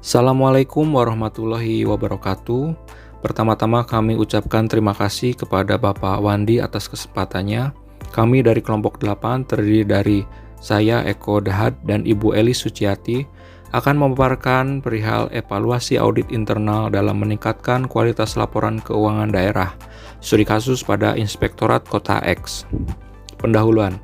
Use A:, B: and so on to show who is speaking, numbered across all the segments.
A: Assalamualaikum warahmatullahi wabarakatuh. Pertama-tama kami ucapkan terima kasih kepada Bapak Wandi atas kesempatannya. Kami dari kelompok 8 terdiri dari saya Eko Dahad dan Ibu Eli Suciati akan memaparkan perihal evaluasi audit internal dalam meningkatkan kualitas laporan keuangan daerah, studi kasus pada Inspektorat Kota X. Pendahuluan.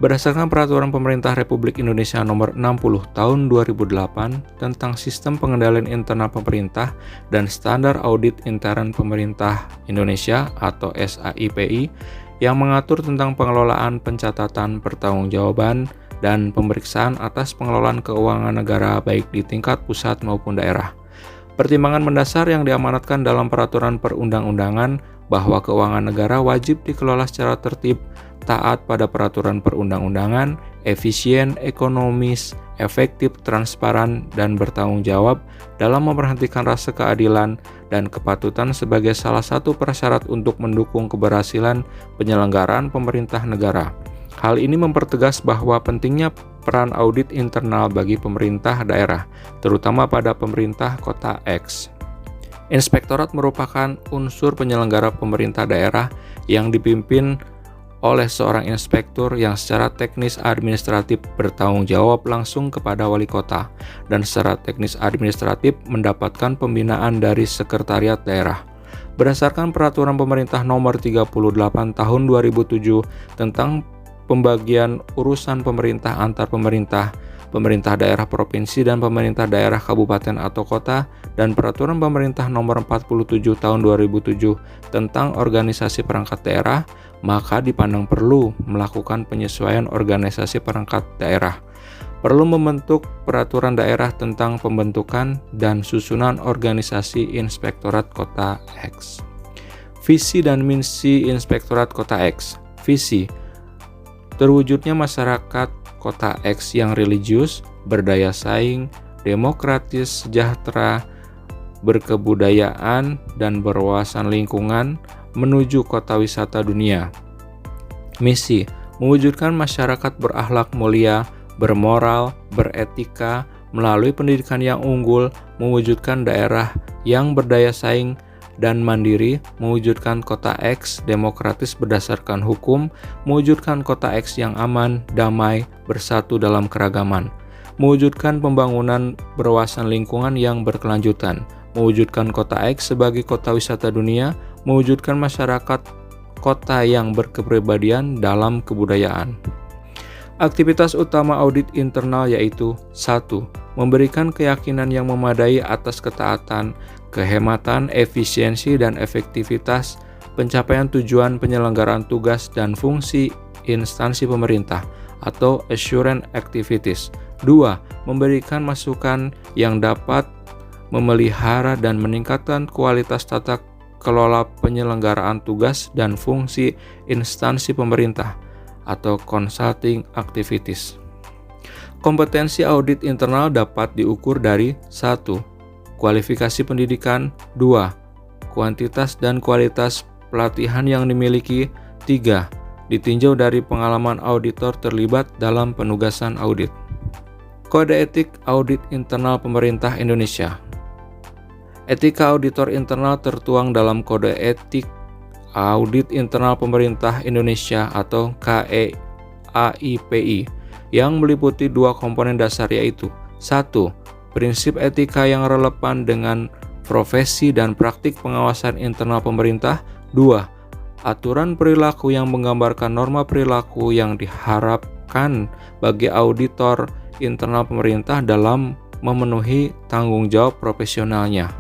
A: Berdasarkan Peraturan Pemerintah Republik Indonesia Nomor 60 Tahun 2008 tentang Sistem Pengendalian Internal Pemerintah dan Standar Audit Intern Pemerintah Indonesia atau SAIPI yang mengatur tentang pengelolaan, pencatatan, pertanggungjawaban, dan pemeriksaan atas pengelolaan keuangan negara baik di tingkat pusat maupun daerah. Pertimbangan mendasar yang diamanatkan dalam peraturan perundang-undangan bahwa keuangan negara wajib dikelola secara tertib, taat pada peraturan perundang-undangan, efisien, ekonomis, efektif, transparan, dan bertanggung jawab dalam memperhatikan rasa keadilan dan kepatutan sebagai salah satu prasyarat untuk mendukung keberhasilan penyelenggaraan pemerintah negara. Hal ini mempertegas bahwa pentingnya peran audit internal bagi pemerintah daerah, terutama pada pemerintah Kota X. Inspektorat merupakan unsur penyelenggara pemerintah daerah yang dipimpin oleh seorang inspektur yang secara teknis administratif bertanggung jawab langsung kepada wali kota dan secara teknis administratif mendapatkan pembinaan dari sekretariat daerah. Berdasarkan Peraturan Pemerintah Nomor 38 Tahun 2007 tentang pembagian urusan pemerintah antar pemerintah, pemerintah daerah provinsi dan pemerintah daerah kabupaten atau kota, dan Peraturan Pemerintah Nomor 47 Tahun 2007 tentang organisasi perangkat daerah, maka dipandang perlu melakukan penyesuaian organisasi perangkat daerah. Perlu membentuk peraturan daerah tentang pembentukan dan susunan organisasi Inspektorat Kota X. Visi dan misi Inspektorat Kota X. Visi: terwujudnya masyarakat Kota X yang religius, berdaya saing, demokratis, sejahtera, berkebudayaan, dan berwawasan lingkungan menuju kota wisata dunia. Misi: mewujudkan masyarakat berakhlak mulia, bermoral, beretika, melalui pendidikan yang unggul, mewujudkan daerah yang berdaya saing dan mandiri, mewujudkan Kota X demokratis berdasarkan hukum, mewujudkan Kota X yang aman, damai, bersatu dalam keragaman, mewujudkan pembangunan berwawasan lingkungan yang berkelanjutan, mewujudkan Kota X sebagai kota wisata dunia, mewujudkan masyarakat kota yang berkepribadian dalam kebudayaan. Aktivitas utama audit internal yaitu 1. Memberikan keyakinan yang memadai atas ketaatan, kehematan, efisiensi, dan efektivitas pencapaian tujuan penyelenggaraan tugas dan fungsi instansi pemerintah atau assurance activities. 2. Memberikan masukan yang dapat memelihara dan meningkatkan kualitas tata kelola penyelenggaraan tugas dan fungsi instansi pemerintah atau consulting activities. Kompetensi audit internal dapat diukur dari 1. Kualifikasi pendidikan, 2. Kuantitas dan kualitas pelatihan yang dimiliki, 3. Ditinjau dari pengalaman auditor terlibat dalam penugasan audit. Kode etik audit internal pemerintah Indonesia. Etika auditor internal tertuang dalam Kode Etik Audit Internal Pemerintah Indonesia atau KEAIPI yang meliputi dua komponen dasar yaitu 1. Prinsip etika yang relevan dengan profesi dan praktik pengawasan internal pemerintah. 2. Aturan perilaku yang menggambarkan norma perilaku yang diharapkan bagi auditor internal pemerintah dalam memenuhi tanggung jawab profesionalnya.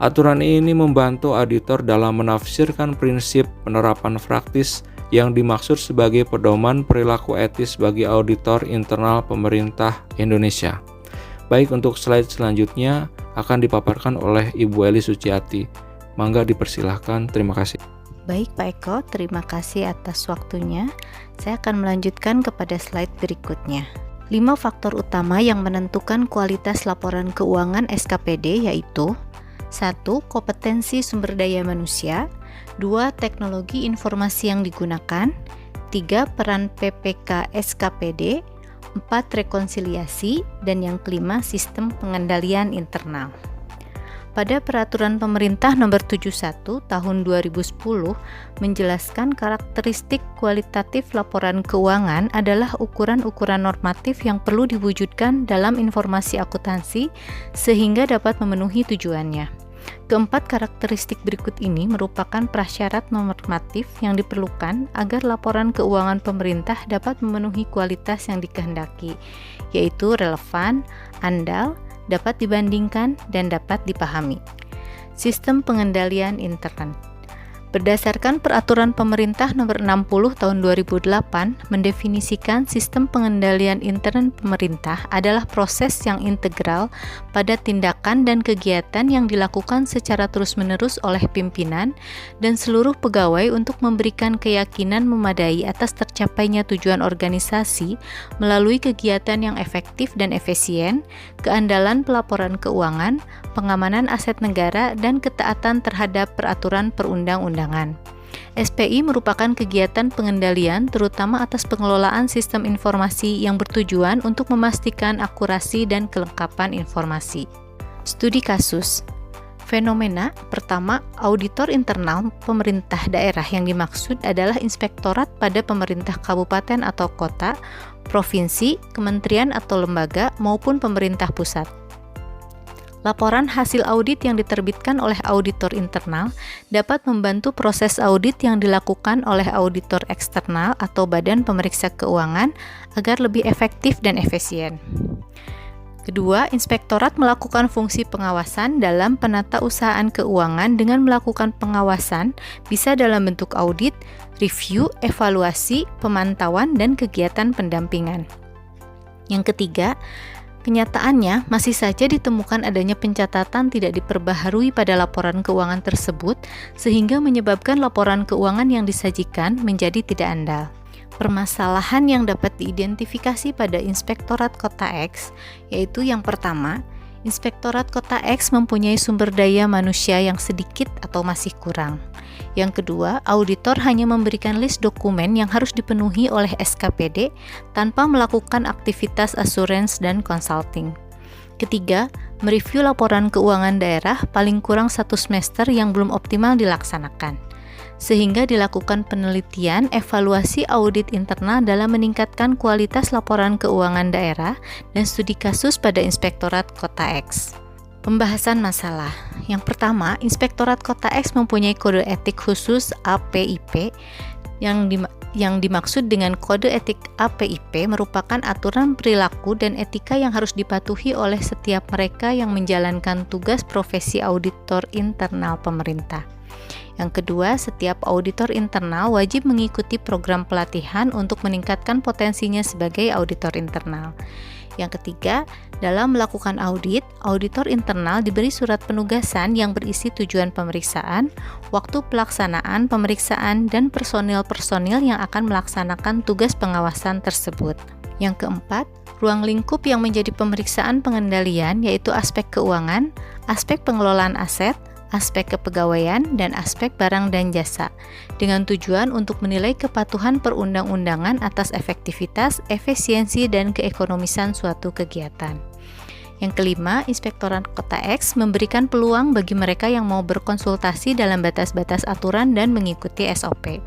A: Aturan ini membantu auditor dalam menafsirkan prinsip penerapan praktis yang dimaksud sebagai pedoman perilaku etis bagi auditor internal pemerintah Indonesia. Baik, untuk slide selanjutnya akan dipaparkan oleh Ibu Eli Suciati. Mangga dipersilahkan, terima kasih.
B: Baik Pak Eko, terima kasih atas waktunya. Saya akan melanjutkan kepada slide berikutnya. 5 faktor utama yang menentukan kualitas laporan keuangan SKPD yaitu 1. Kompetensi sumber daya manusia, 2. Teknologi informasi yang digunakan, 3. Peran PPK SKPD, 4. Rekonsiliasi, dan yang kelima sistem pengendalian internal. Pada Peraturan Pemerintah Nomor 71 Tahun 2010 menjelaskan karakteristik kualitatif laporan keuangan adalah ukuran-ukuran normatif yang perlu diwujudkan dalam informasi akuntansi sehingga dapat memenuhi tujuannya. Keempat karakteristik berikut ini merupakan prasyarat normatif yang diperlukan agar laporan keuangan pemerintah dapat memenuhi kualitas yang dikehendaki, yaitu relevan, andal, dapat dibandingkan, dan dapat dipahami. Sistem pengendalian intern. Berdasarkan Peraturan Pemerintah Nomor 60 Tahun 2008 mendefinisikan sistem pengendalian intern pemerintah adalah proses yang integral pada tindakan dan kegiatan yang dilakukan secara terus-menerus oleh pimpinan dan seluruh pegawai untuk memberikan keyakinan memadai atas tercapainya tujuan organisasi melalui kegiatan yang efektif dan efisien, keandalan pelaporan keuangan, pengamanan aset negara, dan ketaatan terhadap peraturan perundang-undangan. SPI merupakan kegiatan pengendalian terutama atas pengelolaan sistem informasi yang bertujuan untuk memastikan akurasi dan kelengkapan informasi. Studi kasus. Fenomena pertama, auditor internal pemerintah daerah yang dimaksud adalah inspektorat pada pemerintah kabupaten atau kota, provinsi, kementerian atau lembaga, maupun pemerintah pusat. Laporan hasil audit yang diterbitkan oleh auditor internal dapat membantu proses audit yang dilakukan oleh auditor eksternal atau badan pemeriksa keuangan agar lebih efektif dan efisien. Kedua, inspektorat melakukan fungsi pengawasan dalam penatausahaan keuangan dengan melakukan pengawasan bisa dalam bentuk audit, review, evaluasi, pemantauan, dan kegiatan pendampingan. Yang ketiga, kenyataannya, masih saja ditemukan adanya pencatatan tidak diperbaharui pada laporan keuangan tersebut, sehingga menyebabkan laporan keuangan yang disajikan menjadi tidak andal. Permasalahan yang dapat diidentifikasi pada Inspektorat Kota X, yaitu yang pertama, Inspektorat Kota X mempunyai sumber daya manusia yang sedikit atau masih kurang. Yang kedua, auditor hanya memberikan list dokumen yang harus dipenuhi oleh SKPD tanpa melakukan aktivitas assurance dan consulting. Ketiga, mereview laporan keuangan daerah paling kurang 1 semester yang belum optimal dilaksanakan, sehingga dilakukan penelitian evaluasi audit internal dalam meningkatkan kualitas laporan keuangan daerah dan studi kasus pada Inspektorat Kota X. Pembahasan masalah. Yang pertama, Inspektorat Kota X mempunyai kode etik khusus APIP. Yang dimaksud dengan kode etik APIP merupakan aturan perilaku dan etika yang harus dipatuhi oleh setiap mereka yang menjalankan tugas profesi auditor internal pemerintah. Yang kedua, setiap auditor internal wajib mengikuti program pelatihan untuk meningkatkan potensinya sebagai auditor internal. Yang ketiga, dalam melakukan audit, auditor internal diberi surat penugasan yang berisi tujuan pemeriksaan, waktu pelaksanaan pemeriksaan, dan personil-personil yang akan melaksanakan tugas pengawasan tersebut. Yang keempat, ruang lingkup yang menjadi pemeriksaan pengendalian yaitu aspek keuangan, aspek pengelolaan aset, aspek kepegawaian, dan aspek barang dan jasa, dengan tujuan untuk menilai kepatuhan perundang-undangan atas efektivitas, efisiensi, dan keekonomisan suatu kegiatan. Yang kelima, Inspektorat Kota X memberikan peluang bagi mereka yang mau berkonsultasi dalam batas-batas aturan dan mengikuti SOP.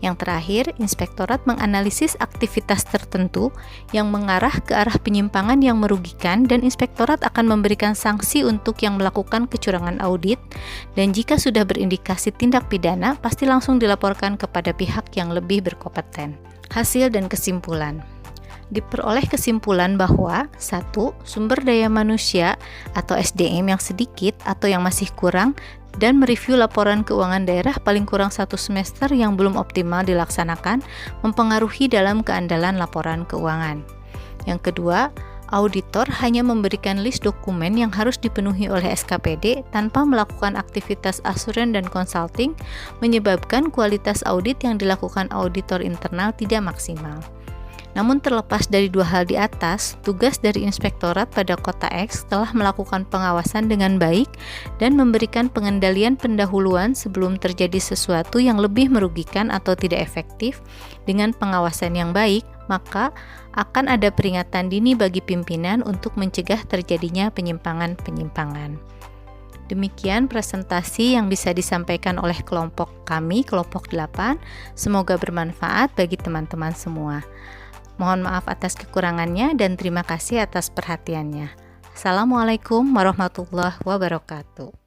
B: Yang terakhir, Inspektorat menganalisis aktivitas tertentu yang mengarah ke arah penyimpangan yang merugikan dan Inspektorat akan memberikan sanksi untuk yang melakukan kecurangan audit dan jika sudah berindikasi tindak pidana, pasti langsung dilaporkan kepada pihak yang lebih berkompeten. Hasil dan kesimpulan. Diperoleh kesimpulan bahwa 1. Sumber daya manusia atau SDM yang sedikit atau yang masih kurang dan mereview laporan keuangan daerah paling kurang 1 semester yang belum optimal dilaksanakan mempengaruhi dalam keandalan laporan keuangan. Yang kedua, auditor hanya memberikan list dokumen yang harus dipenuhi oleh SKPD tanpa melakukan aktivitas asuran dan consulting menyebabkan kualitas audit yang dilakukan auditor internal tidak maksimal. Namun terlepas dari dua hal di atas, tugas dari Inspektorat pada Kota X telah melakukan pengawasan dengan baik dan memberikan pengendalian pendahuluan sebelum terjadi sesuatu yang lebih merugikan atau tidak efektif. Dengan pengawasan yang baik, maka akan ada peringatan dini bagi pimpinan untuk mencegah terjadinya penyimpangan-penyimpangan. Demikian presentasi yang bisa disampaikan oleh kelompok kami, kelompok 8. Semoga bermanfaat bagi teman-teman semua. Mohon maaf atas kekurangannya dan terima kasih atas perhatiannya. Assalamualaikum warahmatullahi wabarakatuh.